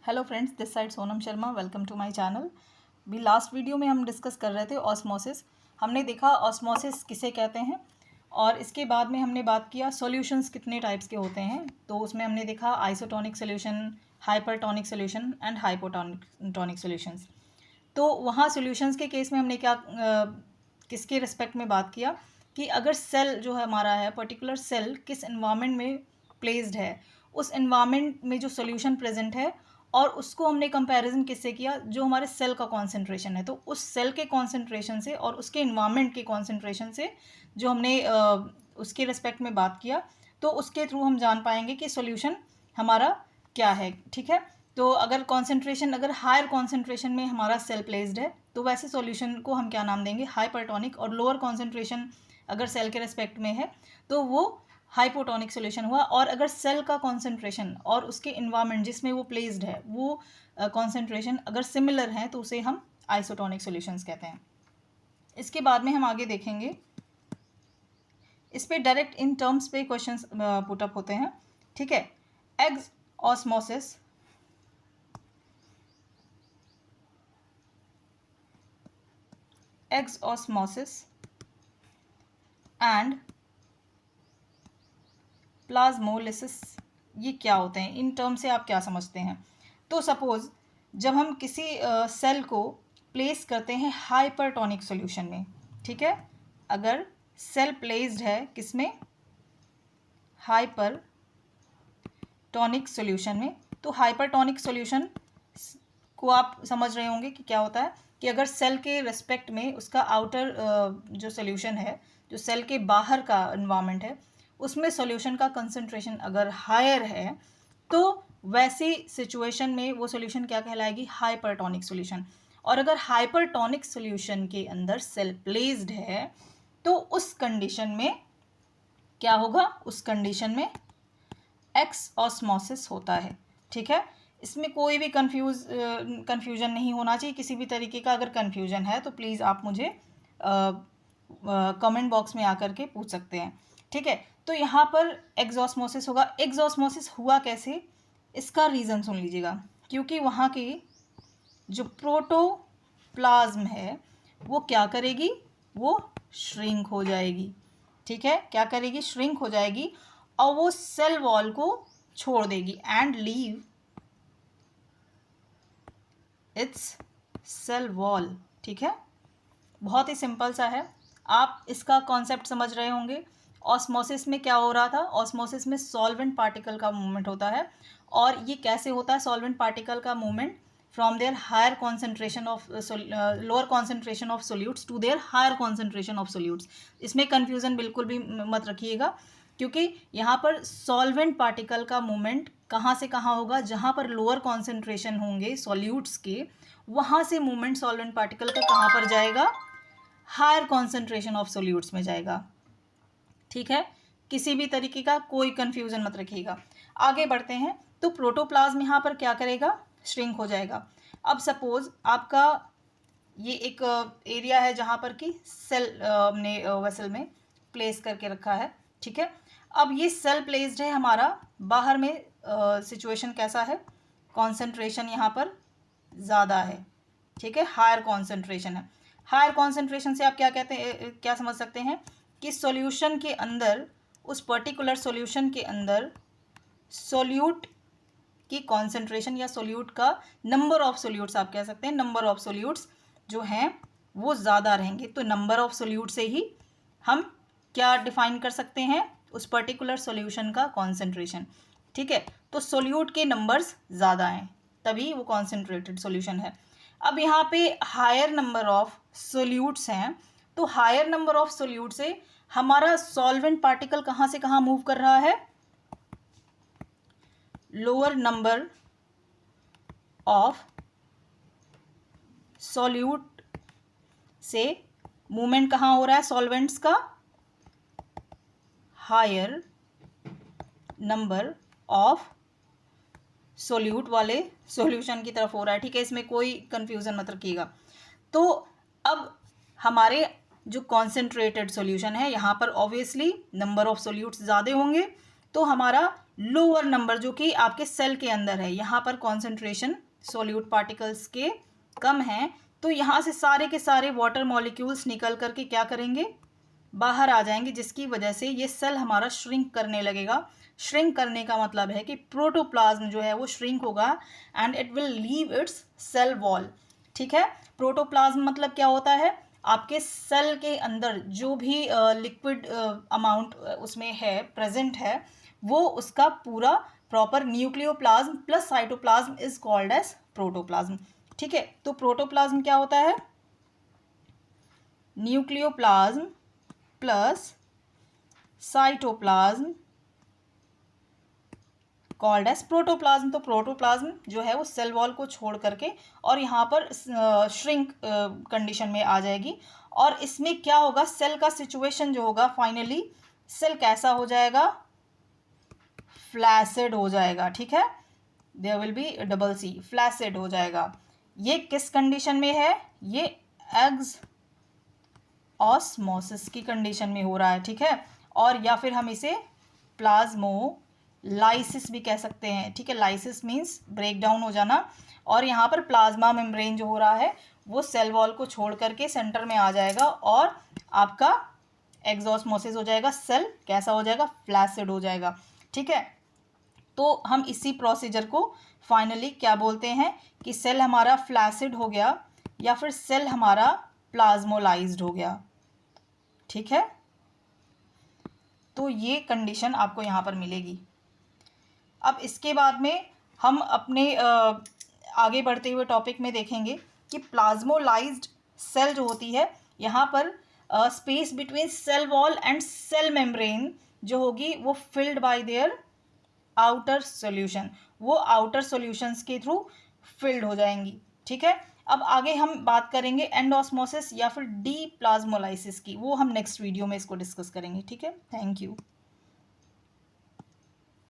Hello friends, this side Sonam Sharma. Welcome to my channel. भी last video में हम discuss कर रहे थे ऑस्मोसिस। हमने देखा ऑस्मोसिस किसे कहते हैं और इसके बाद में हमने बात किया सॉल्यूशंस कितने टाइप्स के होते हैं। तो उसमें हमने देखा isotonic solution, hypertonic solution and hypotonic solutions. तो वहाँ सॉल्यूशंस के केस में हमने क्या किसके रिस्पेक्ट में बात किया कि अगर सेल जो है हमारा है, पर्टिकुलर सेल किस एनवायरनमेंट में प्लेस्ड है, उस एनवायरनमेंट में जो सॉल्यूशन प्रेजेंट है और उसको हमने कंपैरिजन किससे किया, जो हमारे सेल का कॉन्सेंट्रेशन है। तो उस सेल के कॉन्सेंट्रेशन से और उसके एनवायरनमेंट के कॉन्सेंट्रेशन से जो हमने उसके रिस्पेक्ट में बात किया, तो उसके थ्रू हम जान पाएंगे कि सॉल्यूशन हमारा क्या है। ठीक है, तो अगर कॉन्सेंट्रेशन, अगर हायर कॉन्सेंट्रेशन में हमारा सेल प्लेस्ड है तो वैसे सॉल्यूशन को हम क्या नाम देंगे, हाइपरटोनिक। और लोअर कॉन्सेंट्रेशन अगर सेल के रिस्पेक्ट में है तो वो हाइपोटोनिक सॉल्यूशन हुआ। और अगर सेल का कॉन्सेंट्रेशन और उसके इन्वायरमेंट जिसमें वो प्लेस्ड है वो कॉन्सेंट्रेशन अगर सिमिलर है तो उसे हम आइसोटोनिक सॉल्यूशंस कहते हैं। इसके बाद में हम आगे देखेंगे, इस पे डायरेक्ट इन टर्म्स पे क्वेश्चंस पुटअप होते हैं। ठीक है, एग्स ऑस्मोसिस एंड प्लाज्मोलिसिस, ये क्या होते हैं, इन टर्म से आप क्या समझते हैं। तो सपोज जब हम किसी सेल को प्लेस करते हैं हाइपरटोनिक सॉल्यूशन में, ठीक है, अगर सेल प्लेस्ड है किसमें, हाइपरटोनिक सॉल्यूशन में, तो हाइपरटोनिक सॉल्यूशन को आप समझ रहे होंगे कि क्या होता है कि अगर सेल के रेस्पेक्ट में उसका आउटर जो सॉल्यूशन है, जो सेल के बाहर का एनवायरनमेंट है, उसमें सॉल्यूशन का कंसंट्रेशन अगर हायर है तो वैसी सिचुएशन में वो सॉल्यूशन क्या कहलाएगी, हाइपरटोनिक सॉल्यूशन। और अगर हाइपरटोनिक सॉल्यूशन के अंदर सेल प्लेस्ड है तो उस कंडीशन में क्या होगा, उस कंडीशन में एक्स ऑस्मोसिस होता है। ठीक है, इसमें कोई भी कन्फ्यूजन नहीं होना चाहिए किसी भी तरीके का। अगर कन्फ्यूजन है तो प्लीज़ आप मुझे कमेंट बॉक्स में आकर के पूछ सकते हैं। ठीक है, तो यहाँ पर एक्सऑस्मोसिस होगा। एक्सऑस्मोसिस हुआ कैसे, इसका रीज़न सुन लीजिएगा। क्योंकि वहाँ की जो प्रोटोप्लाज्म है वो क्या करेगी, वो श्रिंक हो जाएगी। ठीक है, क्या करेगी, श्रिंक हो जाएगी और वो सेल वॉल को छोड़ देगी and leave its cell wall. ठीक है, बहुत ही सिंपल सा है, आप इसका कॉन्सेप्ट समझ रहे होंगे। ऑस्मोसिस में क्या हो रहा था, ऑस्मोसिस में सॉल्वेंट पार्टिकल का मूवमेंट होता है। और ये कैसे होता है सॉल्वेंट पार्टिकल का movement, from their higher concentration of lower concentration of solutes to their higher concentration of solutes. इसमें कन्फ्यूज़न बिल्कुल भी मत रखिएगा, क्योंकि यहाँ पर सॉल्वेंट पार्टिकल का मूवमेंट कहाँ से कहाँ होगा, जहाँ पर लोअर कॉन्सेंट्रेशन होंगे सॉल्यूट्स के, वहाँ से मूवमेंट सॉल्वेंट पार्टिकल का कहाँ पर जाएगा, हायर कॉन्सेंट्रेशन ऑफ सोल्यूट्स में जाएगा। ठीक है, किसी भी तरीके का कोई कंफ्यूजन मत रखिएगा। आगे बढ़ते हैं, तो प्रोटोप्लाज्म यहाँ पर क्या करेगा, श्रिंक हो जाएगा। अब सपोज आपका ये एक एरिया है जहाँ पर कि सेल हमने वेसल में प्लेस करके रखा है। ठीक है, अब ये सेल प्लेस्ड है हमारा, बाहर में सिचुएशन कैसा है, कॉन्सेंट्रेशन यहाँ पर ज़्यादा है। ठीक है, हायर कॉन्सेंट्रेशन है। हायर कॉन्सेंट्रेशन से आप क्या कहते हैं, क्या समझ सकते हैं कि सॉल्यूशन के अंदर, उस पर्टिकुलर सॉल्यूशन के अंदर सॉल्यूट की कॉन्सेंट्रेशन या सॉल्यूट का नंबर ऑफ सॉल्यूट्स, आप कह सकते हैं नंबर ऑफ सॉल्यूट्स जो हैं वो ज़्यादा रहेंगे। तो नंबर ऑफ सॉल्यूट से ही हम क्या डिफाइन कर सकते हैं, उस पर्टिकुलर सॉल्यूशन का कॉन्सेंट्रेशन। ठीक है, तो सॉल्यूट के नंबर्स ज़्यादा हैं तभी वो कॉन्सेंट्रेटेड सॉल्यूशन है। अब यहाँ पे हायर नंबर ऑफ सोल्यूट्स हैं, तो हायर नंबर ऑफ सोल्यूट से हमारा सॉल्वेंट पार्टिकल कहाँ से कहाँ मूव कर रहा है, लोअर नंबर ऑफ सॉल्यूट से मूवमेंट कहाँ हो रहा है सॉल्वेंट्स का, हायर नंबर ऑफ सोल्यूट वाले सॉल्यूशन की तरफ हो रहा है। ठीक है, इसमें कोई कंफ्यूजन मत रखिएगा। तो अब हमारे जो कॉन्सेंट्रेटेड सॉल्यूशन है यहाँ पर ऑब्वियसली नंबर ऑफ सॉल्यूट्स ज़्यादा होंगे, तो हमारा लोअर नंबर जो कि आपके सेल के अंदर है, यहाँ पर कॉन्सेंट्रेशन सोल्यूट पार्टिकल्स के कम हैं, तो यहाँ से सारे के सारे वाटर मॉलिक्यूल्स निकल करके क्या करेंगे, बाहर आ जाएंगे, जिसकी वजह से ये सेल हमारा श्रिंक करने लगेगा। श्रिंक करने का मतलब है कि प्रोटोप्लाज्म जो है वो श्रिंक होगा and it will leave its cell wall. ठीक है, प्रोटोप्लाज्म मतलब क्या होता है, आपके सेल के अंदर जो भी लिक्विड अमाउंट उसमें है, प्रेजेंट है, वो उसका पूरा proper nucleoplasm plus cytoplasm is called as protoplasm. ठीक है, तो प्रोटोप्लाज्म क्या होता है, nucleoplasm plus cytoplasm called as protoplasm. तो प्रोटोप्लाज्म जो है वो सेल वॉल को छोड़ करके और यहाँ पर श्रिंक कंडीशन में आ जाएगी, और इसमें क्या होगा, सेल का सिचुएशन जो होगा फाइनली सेल कैसा हो जाएगा, फ्लैसिड हो जाएगा। ठीक है, there will be double C, flaccid हो जाएगा। ये किस कंडीशन में है, ये एग्स ऑस्मोसिस की कंडीशन में हो रहा है। ठीक है, और या फिर हम इसे प्लाज्मोलाइसिस भी कह सकते हैं। ठीक है, लाइसिस मीन्स ब्रेक डाउन हो जाना, और यहाँ पर प्लाज्मा मेम्ब्रेन जो हो रहा है वो सेल वॉल को छोड़ करके सेंटर में आ जाएगा और आपका एक्सॉस्मोसिस हो जाएगा, सेल कैसा हो जाएगा, फ्लैसिड हो जाएगा। ठीक है, तो हम इसी प्रोसीजर को फाइनली क्या बोलते हैं कि सेल हमारा फ्लैसिड हो गया या फिर सेल हमारा प्लाज्मोलाइज्ड हो गया। ठीक है, तो ये कंडीशन आपको यहाँ पर मिलेगी। अब इसके बाद में हम अपने आगे बढ़ते हुए टॉपिक में देखेंगे कि प्लाज्मोलाइज्ड सेल जो होती है, यहाँ पर space between cell wall and cell membrane जो होगी वो filled by their outer solution, वो आउटर सॉल्यूशंस के थ्रू फिल्ड हो जाएंगी। ठीक है, अब आगे हम बात करेंगे एंडोस्मोसिस या फिर डी प्लाज्मोलाइसिस की, वो हम नेक्स्ट वीडियो में इसको डिस्कस करेंगे। ठीक है, थैंक यू।